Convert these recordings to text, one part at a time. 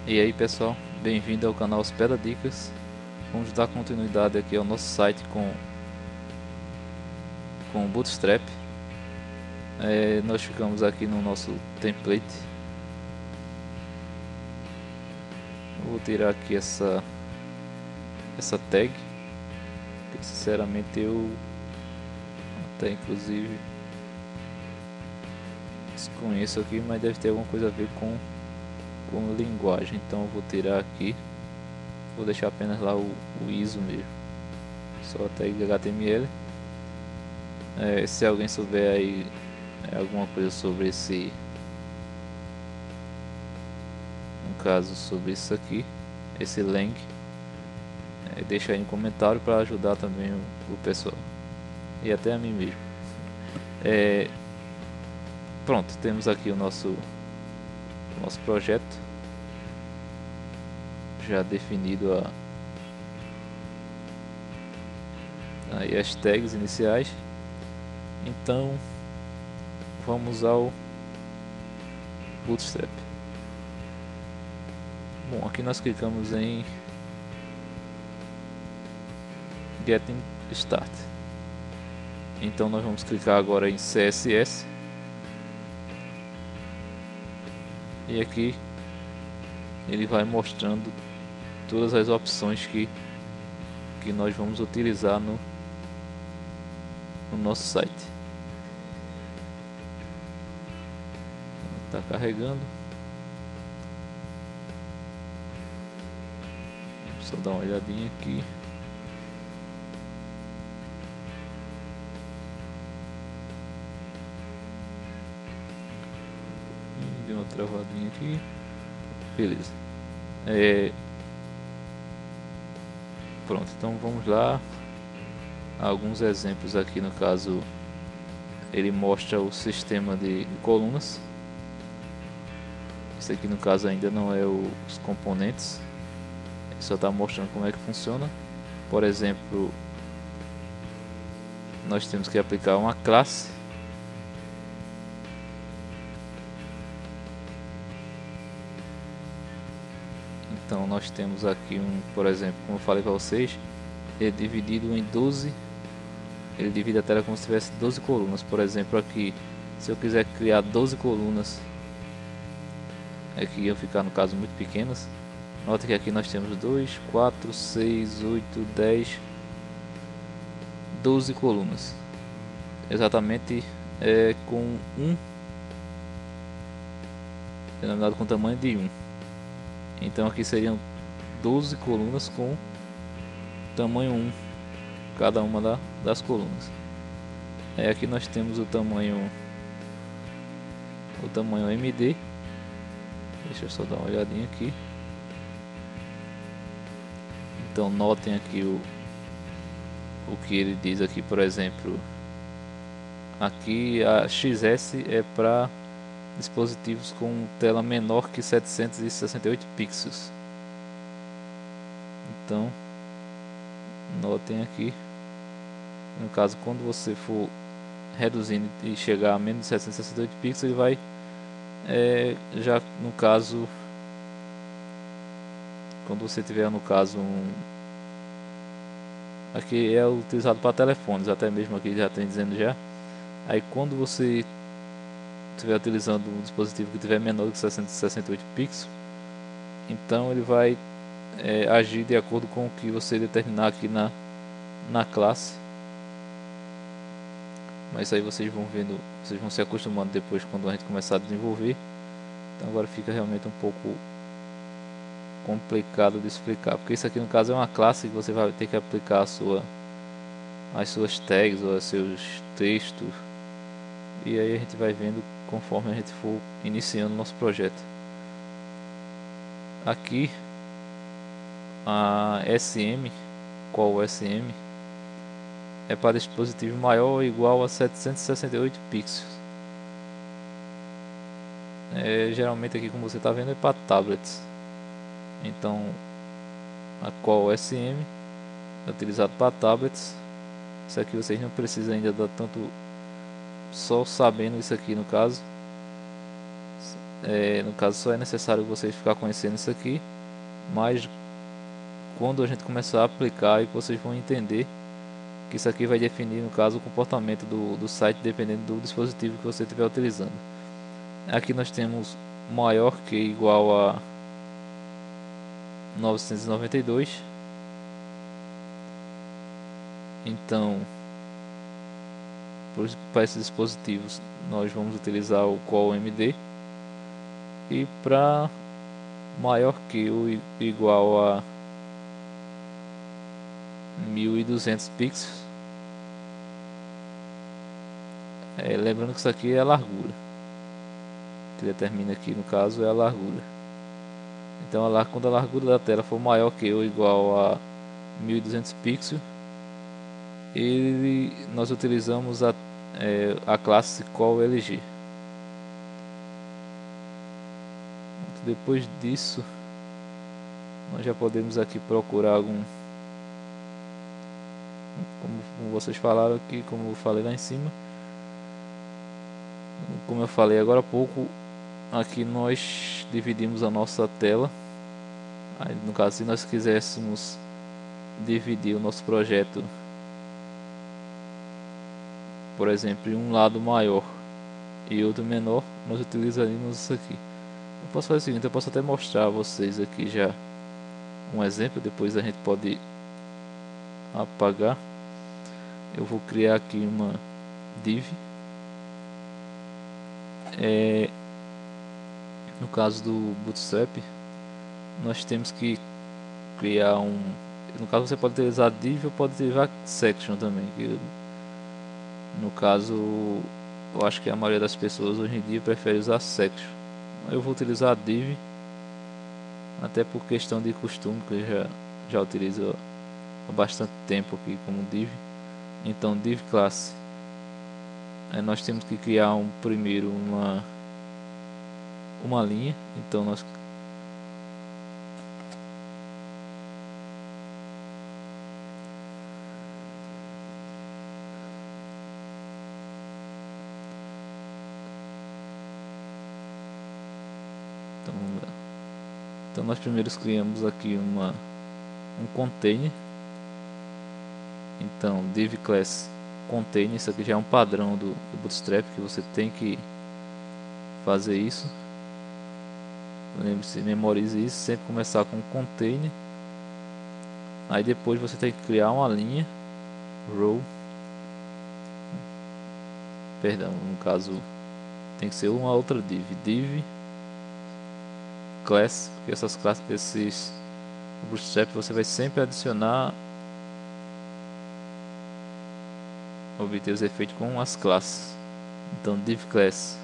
E aí pessoal, bem-vindo ao canal Hospeda Dicas. Vamos dar continuidade aqui ao nosso site com o Bootstrap. Nós ficamos aqui no nosso template. Eu vou tirar aqui essa tag, que sinceramente eu até inclusive desconheço aqui, mas deve ter alguma coisa a ver com linguagem, então eu vou tirar aqui, vou deixar apenas lá o ISO mesmo, só a tag HTML. Se alguém souber aí alguma coisa sobre esse, no caso sobre isso aqui, esse lang, deixa aí no comentário para ajudar também o pessoal e até a mim mesmo. Pronto, temos aqui o nosso projeto já definido aí as tags iniciais. Então vamos ao Bootstrap. Bom, aqui nós clicamos em Getting Start. Então nós vamos clicar agora em CSS. E aqui ele vai mostrando todas as opções que nós vamos utilizar no nosso site. Está carregando. Vamos só dar uma olhadinha aqui. Deu uma travadinha aqui. Beleza. Pronto, então vamos lá. Alguns exemplos aqui, no caso ele mostra o sistema de colunas. Esse aqui no caso ainda não é os componentes, ele só está mostrando como é que funciona. Por exemplo, nós temos que aplicar uma classe. Então nós temos aqui por exemplo, como eu falei para vocês, ele é dividido em 12. Ele divide a tela como se tivesse 12 colunas. Por exemplo, aqui, se eu quiser criar 12 colunas, aqui iam ficar no caso muito pequenas. Nota que aqui nós temos 2, 4, 6, 8, 10, 12 colunas. Exatamente com denominado com tamanho de 1. Então aqui seriam 12 colunas com tamanho 1, cada uma das colunas. Aqui nós temos o tamanho MD. Deixa eu só dar uma olhadinha aqui. Então notem aqui o que ele diz aqui, por exemplo, aqui a XS é para dispositivos com tela menor que 768 pixels. Então notem aqui, no caso, quando você for reduzindo e chegar a menos de 768 pixels, ele vai já no caso, quando você tiver no caso aqui é utilizado para telefones, até mesmo aqui já tem dizendo já. Aí quando você estiver utilizando um dispositivo que tiver menor que 668 pixels, então ele vai agir de acordo com o que você determinar aqui na classe. Mas aí vocês vão vendo, vocês vão se acostumando depois quando a gente começar a desenvolver. Então agora fica realmente um pouco complicado de explicar, porque isso aqui no caso é uma classe que você vai ter que aplicar as suas tags ou os seus textos. E aí a gente vai vendo conforme a gente for iniciando o nosso projeto. Aqui a SM, qual o SM, é para dispositivo maior ou igual a 768 pixels. Geralmente aqui, como você está vendo, é para tablets. Então a qual SM é utilizado para tablets. Isso aqui vocês não precisam ainda dar tanto, só sabendo isso aqui no caso, no caso só é necessário vocês ficar conhecendo isso aqui, mas quando a gente começar a aplicar, e vocês vão entender que isso aqui vai definir, no caso, o comportamento do site dependendo do dispositivo que você estiver utilizando. Aqui nós temos maior que igual a 992. Então, para esses dispositivos nós vamos utilizar o QoL-MD, e para maior que ou igual a 1200 pixels, lembrando que isso aqui é a largura, que determina aqui no caso é a largura. Então quando a largura da tela for maior que ou igual a 1200 pixels, nós utilizamos a classe QoL-LG. Depois disso, nós já podemos aqui procurar algum, como vocês falaram aqui, como eu falei lá em cima, como eu falei agora há pouco, aqui nós dividimos a nossa tela. Aí, no caso, se nós quiséssemos dividir o nosso projeto, por exemplo, em um lado maior e outro menor, nós utilizaríamos isso aqui. Eu posso fazer o seguinte, eu posso até mostrar a vocês aqui já um exemplo, depois a gente pode apagar. Eu vou criar aqui uma div. No caso do Bootstrap, nós temos que criar no caso você pode utilizar div ou pode utilizar section também, que no caso eu acho que a maioria das pessoas hoje em dia prefere usar section. Eu vou utilizar a div, até por questão de costume, que eu já utilizo há bastante tempo aqui como div. Então div classe, aí nós temos que criar primeiro uma linha. Então nós primeiro criamos aqui um container. Então div class container, isso aqui já é um padrão do Bootstrap, que você tem que fazer isso. Lembre-se, memorize isso, sempre começar com container. Aí depois você tem que criar uma linha row, perdão, no caso tem que ser uma outra div class, porque essas classes, esses Bootstrap você vai sempre adicionar, obter os efeitos com as classes. Então div class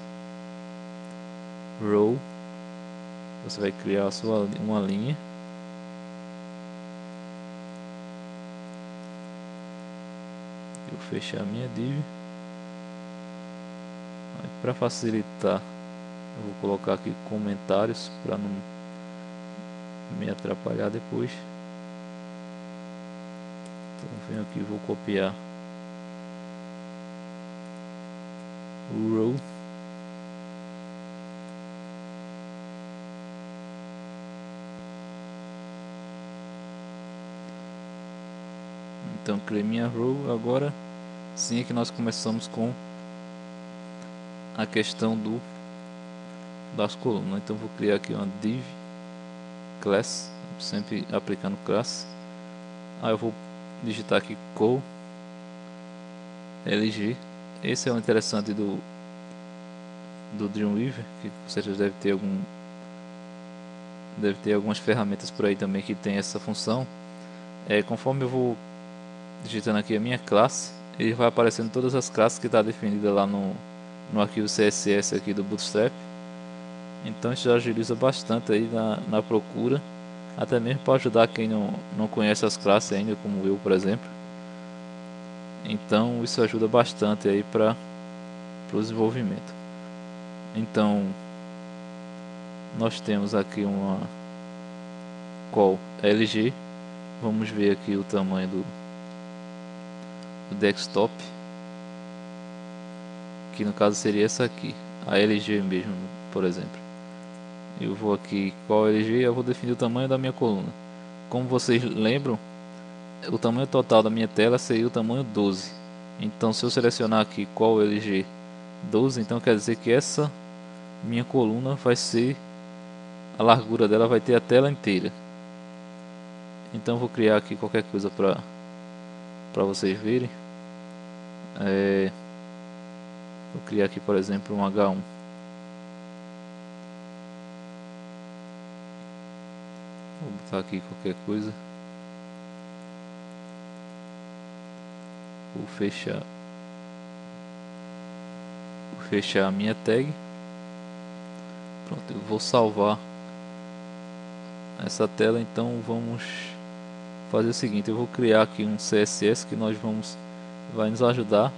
row, você vai criar uma linha. Eu vou fechar a minha div. Para facilitar, eu vou colocar aqui comentários para não me atrapalhar depois. Então venho aqui, vou copiar o row. Então criei minha row. Agora sim é que nós começamos com a questão das colunas. Então vou criar aqui uma div class, sempre aplicando classe. Aí eu vou digitar aqui QoL-LG. Esse é o interessante do Dreamweaver, que você deve ter algumas ferramentas por aí também que tem essa função. Conforme eu vou digitando aqui a minha classe, ele vai aparecendo todas as classes que está definida lá no arquivo CSS aqui do Bootstrap. Então isso já agiliza bastante aí na procura, até mesmo para ajudar quem não conhece as classes ainda, como eu, por exemplo. Então isso ajuda bastante aí para o desenvolvimento. Então nós temos aqui uma QoL-LG. Vamos ver aqui o tamanho do desktop, que no caso seria essa aqui, a LG mesmo, por exemplo. Eu vou aqui qual LG, eu vou definir o tamanho da minha coluna. Como vocês lembram, o tamanho total da minha tela seria o tamanho 12. Então se eu selecionar aqui qual LG 12, então quer dizer que essa minha coluna vai ser, a largura dela vai ter a tela inteira. Então vou criar aqui qualquer coisa para vocês verem. Vou criar aqui, por exemplo, um H1. Vou botar aqui qualquer coisa. Vou fechar a minha tag. Pronto, eu vou salvar essa tela. Então vamos fazer o seguinte, eu vou criar aqui um CSS que vai nos ajudar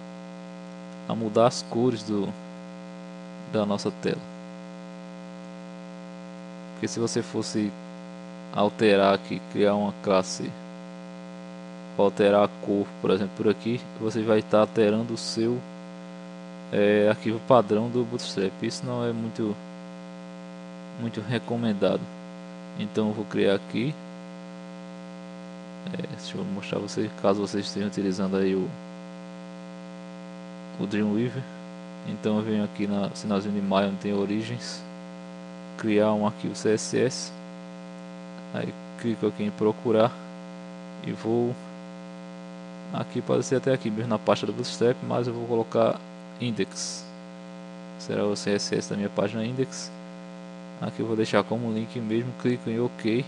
a mudar as cores da nossa tela. Porque se você fosse alterar aqui, criar uma classe, alterar a cor, por exemplo, por aqui, você vai estar alterando o seu arquivo padrão do Bootstrap. Isso não é muito recomendado. Então eu vou criar aqui, deixa eu mostrar a vocês, caso vocês estejam utilizando aí o Dreamweaver. Então eu venho aqui na sinalzinho de mais onde tem origens, criar um arquivo CSS, aí clico aqui em procurar e vou aqui, pode ser até aqui mesmo na pasta do Bootstrap, mas eu vou colocar index, será o CSS da minha página index. Aqui eu vou deixar como link mesmo, clico em OK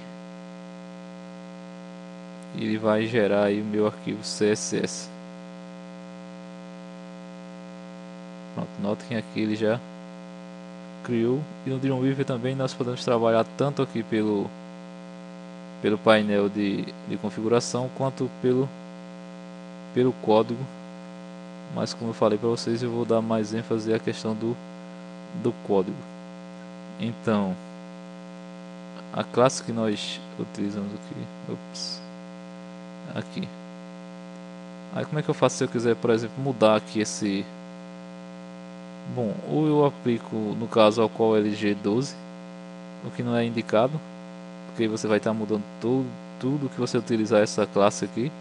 e ele vai gerar aí o meu arquivo CSS. Pronto, notem que aqui ele já criou. E no Dreamweaver também nós podemos trabalhar tanto aqui pelo painel de configuração quanto pelo código, mas como eu falei para vocês, eu vou dar mais ênfase à questão do código. Então a classe que nós utilizamos aqui, aí como é que eu faço se eu quiser, por exemplo, mudar aqui esse, bom, ou eu aplico no caso ao qual LG12, o que não é indicado, porque você vai estar mudando tudo que você utilizar essa classe aqui.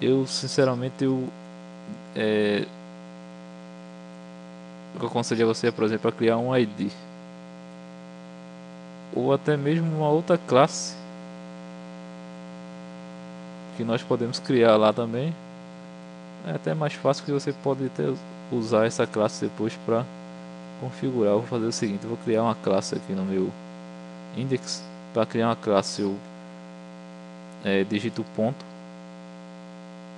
Eu sinceramente o que eu aconselho a você, por exemplo, a criar um ID ou até mesmo uma outra classe que nós podemos criar lá também. É até mais fácil, que você pode até usar essa classe depois para configurar. Eu vou fazer o seguinte, eu vou criar uma classe aqui no meu index. Para criar uma classe eu digito ponto.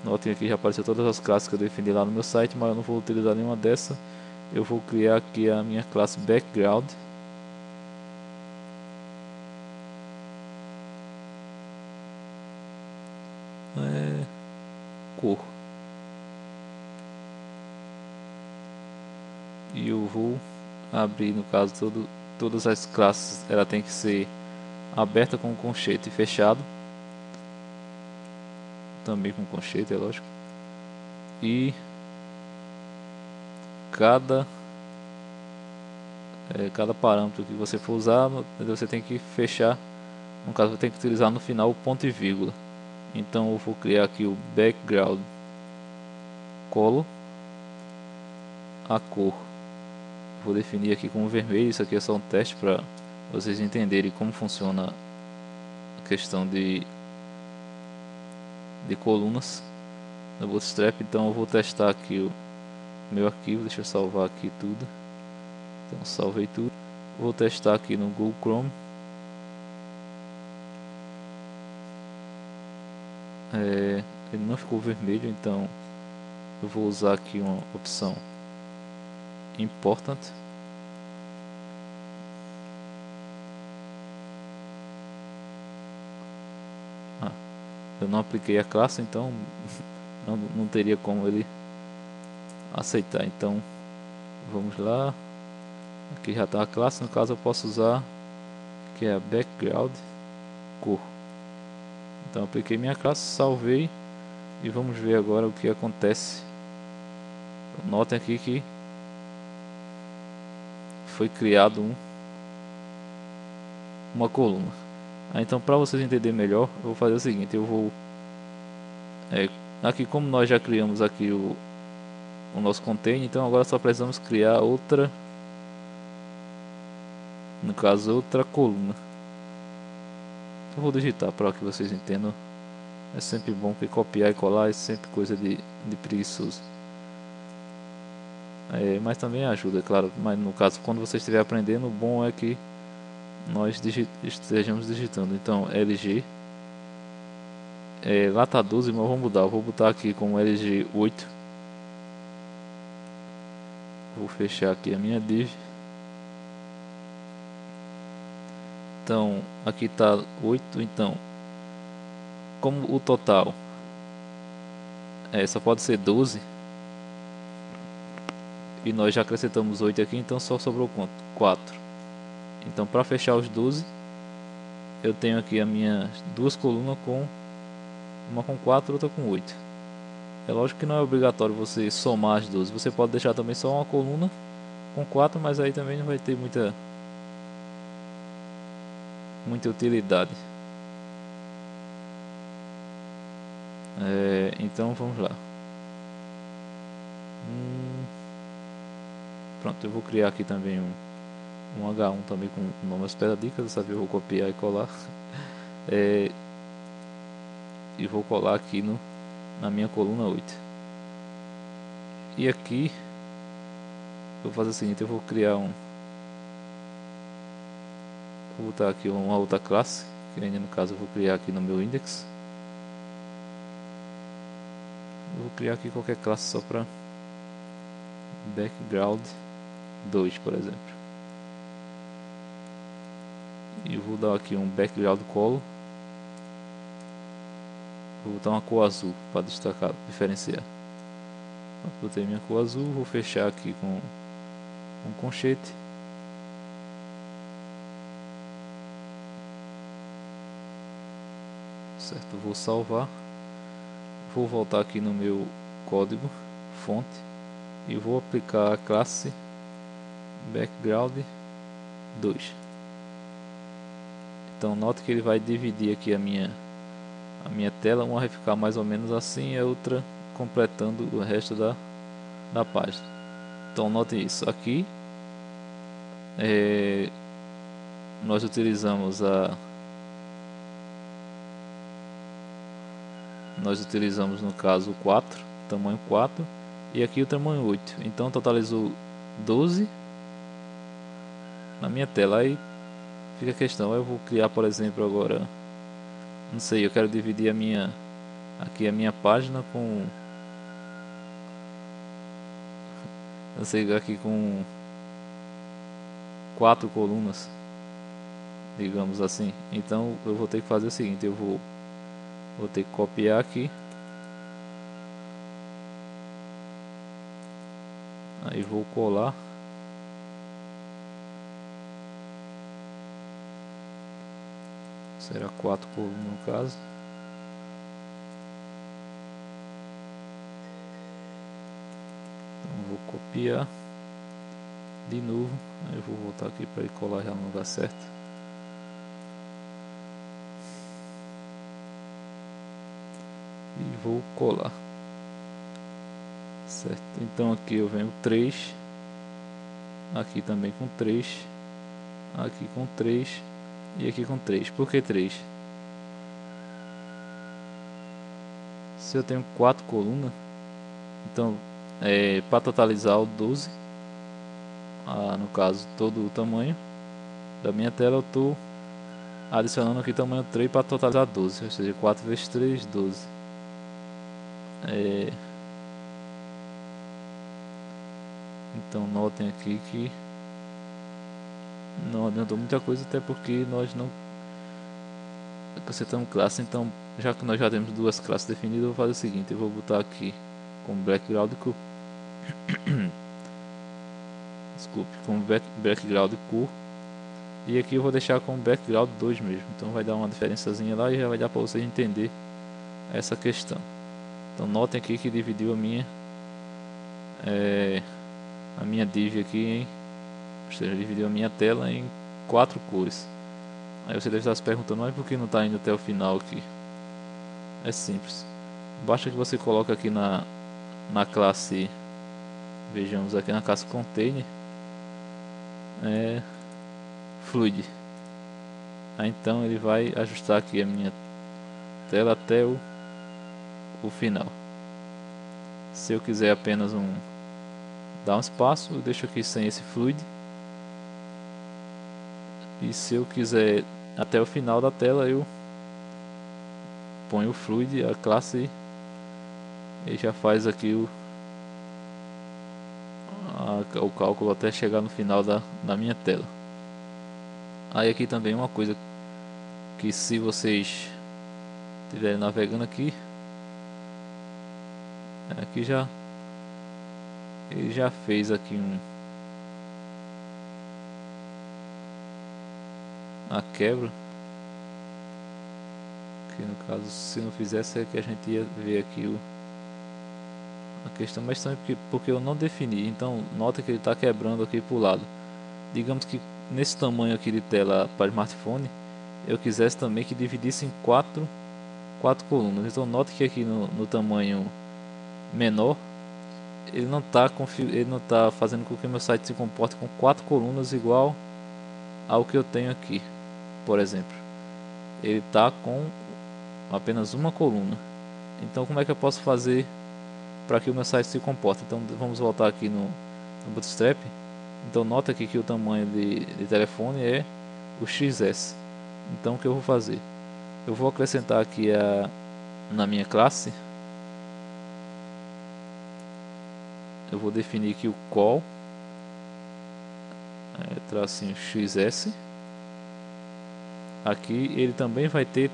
Notem aqui, já apareceu todas as classes que eu defini lá no meu site, mas eu não vou utilizar nenhuma dessa. Eu vou criar aqui a minha classe background. Cor. E eu vou abrir, no caso, todas as classes, ela tem que ser aberta com conchete e fechado também com conchete, é lógico. E cada parâmetro que você for usar, você tem que fechar. No caso, tem que utilizar no final o ponto e vírgula. Então eu vou criar aqui o background color, a cor vou definir aqui como vermelho. Isso aqui é só um teste para vocês entenderem como funciona a questão de colunas no Bootstrap. Então eu vou testar aqui o meu arquivo, deixa eu salvar aqui tudo. Então salvei tudo, vou testar aqui no Google Chrome. Ele não ficou vermelho, então eu vou usar aqui uma opção important. Eu não apliquei a classe, então não teria como ele aceitar. Então vamos lá, aqui já está a classe. No caso eu posso usar que é a background cor. Então apliquei minha classe, salvei e vamos ver agora o que acontece. Notem aqui que foi criado uma coluna. Então, para vocês entenderem melhor, eu vou fazer o seguinte: eu vou aqui, como nós já criamos aqui o nosso container, então agora só precisamos criar outra, no caso outra coluna. Eu vou digitar para que vocês entendam. É sempre bom, que copiar e colar é sempre coisa de preguiçoso. Mas também ajuda, é claro. Mas no caso, quando você estiver aprendendo, o bom é que nós estejamos digitando. Então, LG. Lá tá 12, mas vou mudar. Eu vou botar aqui como LG 8. Vou fechar aqui a minha div. Então, aqui tá 8. Então, como o total só pode ser 12, e nós já acrescentamos 8 aqui, então só sobrou quanto? 4. Então, para fechar os 12, eu tenho aqui as minhas duas colunas, com uma com 4 e outra com 8. É lógico que não é obrigatório você somar as 12. Você pode deixar também só uma coluna com 4, mas aí também não vai ter muita utilidade. Então vamos lá. Pronto, eu vou criar aqui também um H1 também com o nome Hospeda Dicas. Dessa vez eu vou copiar e colar. E vou colar aqui na minha coluna 8. E aqui eu vou fazer o seguinte: eu vou criar vou botar aqui uma outra classe, que ainda no caso eu vou criar aqui no meu index. Eu vou criar aqui qualquer classe só para background 2, por exemplo. E vou dar aqui um background color. Vou botar uma cor azul para destacar, diferenciar. Botei minha cor azul, vou fechar aqui com um conchete. Certo, vou salvar. Vou voltar aqui no meu código fonte e vou aplicar a classe background 2. Então note que ele vai dividir aqui a minha tela. Uma vai ficar mais ou menos assim, e a outra completando o resto da página. Então note isso aqui. Nós utilizamos no caso 4, tamanho 4, e aqui o tamanho 8. Então totalizou 12 na minha tela. Aí fica a questão: eu vou criar, por exemplo, agora, não sei, eu quero dividir a minha página com, não sei, aqui com 4 colunas, digamos assim. Então eu vou ter que fazer o seguinte: eu vou ter que copiar aqui, aí vou colar, será 4 colunas no caso. Então vou copiar de novo, aí eu vou voltar aqui para ele colar já no lugar certo. E vou colar, certo? Então aqui eu venho 3, aqui também com 3, aqui com 3 e aqui com 3. Por que 3? Se eu tenho 4 colunas, então para totalizar o 12, no caso todo o tamanho da minha tela, eu estou adicionando aqui tamanho 3 para totalizar 12, ou seja, 4 vezes 3, 12. Então notem aqui que não adiantou muita coisa, até porque nós não acrescentamos classe. Então, já que nós já temos duas classes definidas, eu vou fazer o seguinte: eu vou botar aqui como background cor como background cor, e aqui eu vou deixar como background 2 mesmo. Então vai dar uma diferençazinha lá e já vai dar para vocês entender essa questão. Então notem aqui que dividiu a minha div aqui ou seja, dividiu a minha tela em 4 cores. Aí você deve estar se perguntando, mas por que não está indo até o final aqui? É simples. Basta que você coloque aqui na classe, vejamos aqui na classe container, fluid. Aí então ele vai ajustar aqui a minha tela até o final. Se eu quiser apenas dar um espaço, eu deixo aqui sem esse fluid. E se eu quiser até o final da tela, eu ponho o fluid, a classe, e já faz aqui o cálculo até chegar no final da minha tela. Aí aqui também uma coisa que, se vocês estiverem navegando aqui ele já fez aqui a quebra, que no caso, se não fizesse, é que a gente ia ver aqui a questão, mas também porque eu não defini. Então nota que ele está quebrando aqui para o lado. Digamos que nesse tamanho aqui de tela para smartphone eu quisesse também que dividisse em quatro colunas. Então note que aqui no tamanho menor ele não está fazendo com que o meu site se comporte com 4 colunas igual ao que eu tenho aqui. Por exemplo, ele está com apenas uma coluna. Então como é que eu posso fazer para que o meu site se comporte? Então vamos voltar aqui no Bootstrap. Então nota aqui que o tamanho de telefone é o XS. Então o que eu vou fazer? Eu vou acrescentar aqui na minha classe, eu vou definir aqui o call, tracinho XS. Aqui ele também vai ter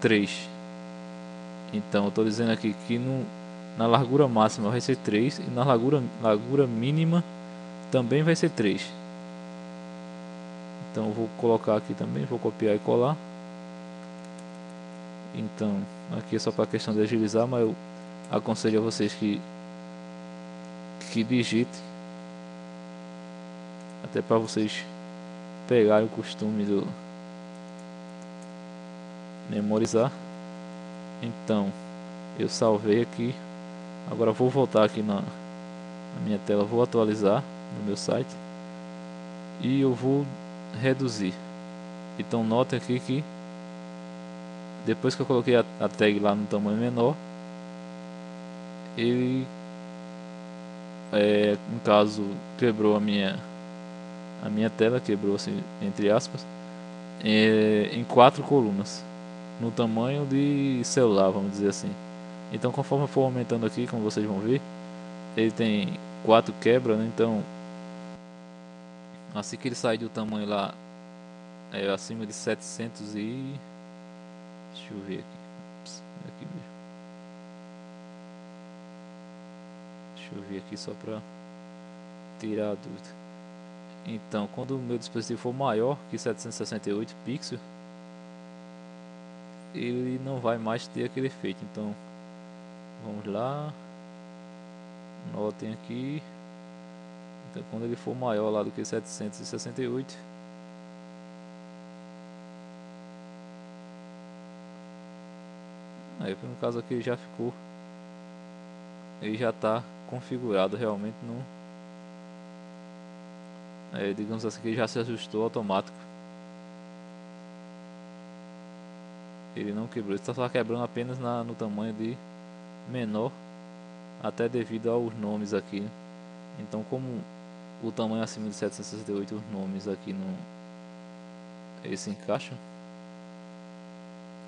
3. Então eu estou dizendo aqui que na largura máxima vai ser 3 e na largura mínima também vai ser 3. Então eu vou colocar aqui também, vou copiar e colar. Então aqui é só para a questão de agilizar, mas eu aconselho a vocês que digitem, até para vocês pegarem o costume do memorizar. Então eu salvei aqui. Agora vou voltar aqui na minha tela, vou atualizar no meu site e eu vou reduzir. Então note aqui que depois que eu coloquei a tag lá no tamanho menor, ele no caso quebrou a minha tela, quebrou assim, entre aspas, em 4 colunas, no tamanho de celular, vamos dizer assim. Então conforme eu for aumentando aqui, como vocês vão ver, ele tem 4 quebras, né? Então assim que ele sair do tamanho lá acima de 700 e... deixa eu ver aqui mesmo. Deixa eu ver aqui só para tirar a dúvida. Então quando o meu dispositivo for maior que 768 pixels, ele não vai mais ter aquele efeito. Então vamos lá, notem aqui. Então quando ele for maior lá do que 768, aí no caso aqui ele já ficou, ele já está configurado realmente digamos assim que ele já se ajustou automático. Ele não quebrou, ele está só quebrando apenas no tamanho de menor, até devido aos nomes aqui, né? Então como o tamanho acima de 768, os nomes aqui não eles se encaixam,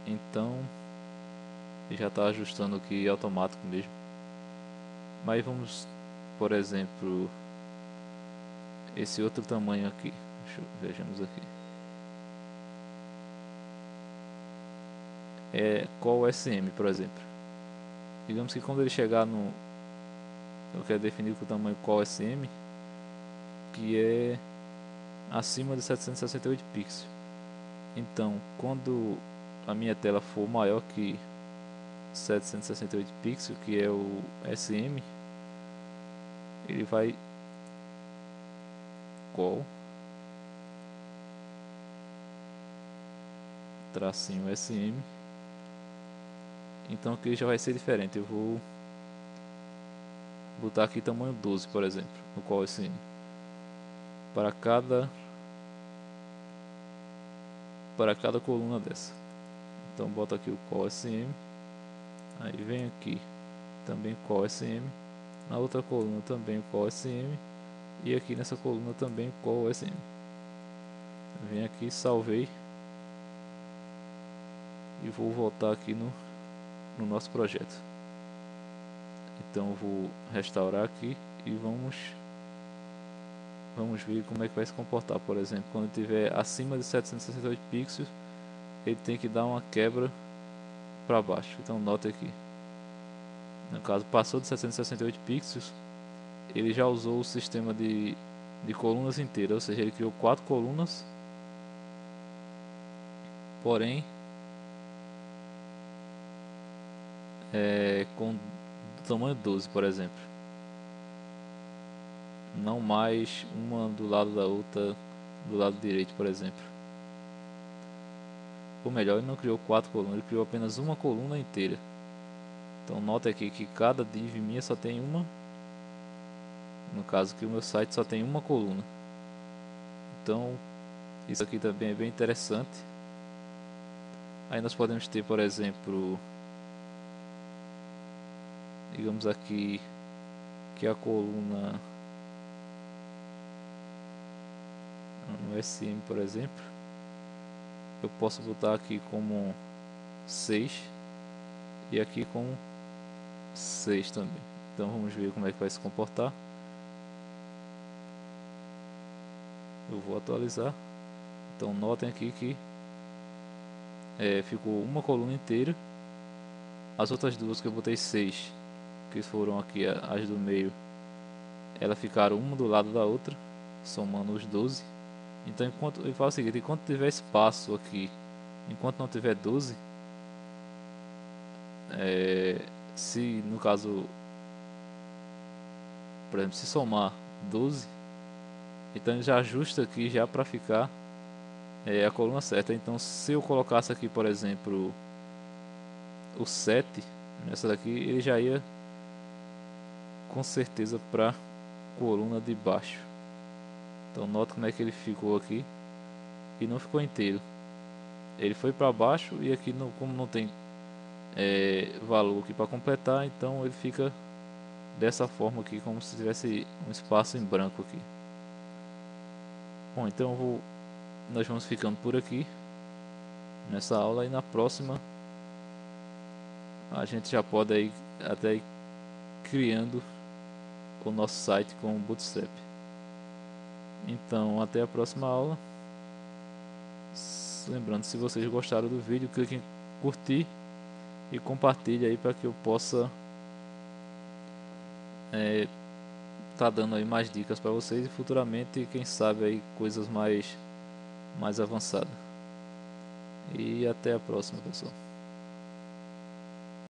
então ele já está ajustando aqui automático mesmo. Mas vamos, por exemplo, esse outro tamanho aqui, vejamos aqui, qual SM, por exemplo. Digamos que quando ele chegar eu quero definir com o tamanho qual SM, que é acima de 768 pixels. Então quando a minha tela for maior que 768 pixels, que é o SM, ele vai call tracinho SM. Então aqui já vai ser diferente. Eu vou botar aqui tamanho 12, por exemplo, no call SM. Para cada coluna dessa. Então bota aqui o call SM. Aí vem aqui também call SM. Na outra coluna também o call SM. E aqui nessa coluna também o call SM. Vem aqui, salvei. E vou voltar aqui no nosso projeto. Então vou restaurar aqui e vamos ver como é que vai se comportar. Por exemplo, quando tiver acima de 768 pixels, ele tem que dar uma quebra para baixo. Então note aqui, no caso passou de 768 pixels, ele já usou o sistema de colunas inteiras, ou seja, ele criou 4 colunas, porém com tamanho 12, por exemplo, não mais uma do lado da outra, do lado direito, por exemplo. Ou melhor, ele não criou 4 colunas, ele criou apenas uma coluna inteira. Então note aqui que cada div minha só tem uma, no caso que o meu site só tem uma coluna. Então isso aqui também é bem interessante. Aí nós podemos ter, por exemplo, digamos aqui que a coluna no SM, por exemplo, eu posso botar aqui como 6 e aqui com 6 também. Então vamos ver como é que vai se comportar. Eu vou atualizar. Então notem aqui que ficou uma coluna inteira. As outras duas que eu botei 6, que foram aqui as do meio, elas ficaram uma do lado da outra, somando os 12. Então enquanto eu faço o seguinte, enquanto tiver espaço aqui, enquanto não tiver 12, se no caso, por exemplo, se somar 12, então ele já ajusta aqui já para ficar a coluna certa. Então se eu colocasse aqui, por exemplo, o 7 nessa daqui, ele já ia com certeza para coluna de baixo. Então nota como é que ele ficou aqui e não ficou inteiro. Ele foi para baixo e aqui como não tem valor aqui para completar, então ele fica dessa forma aqui, como se tivesse um espaço em branco aqui. Bom, então nós vamos ficando por aqui nessa aula, e na próxima a gente já pode aí até ir criando o nosso site com o Bootstrap. Então até a próxima aula. Lembrando, se vocês gostaram do vídeo, clique em curtir e compartilhe aí para que eu possa tá dando aí mais dicas para vocês, e futuramente, quem sabe, aí coisas mais avançadas. E até a próxima, pessoal.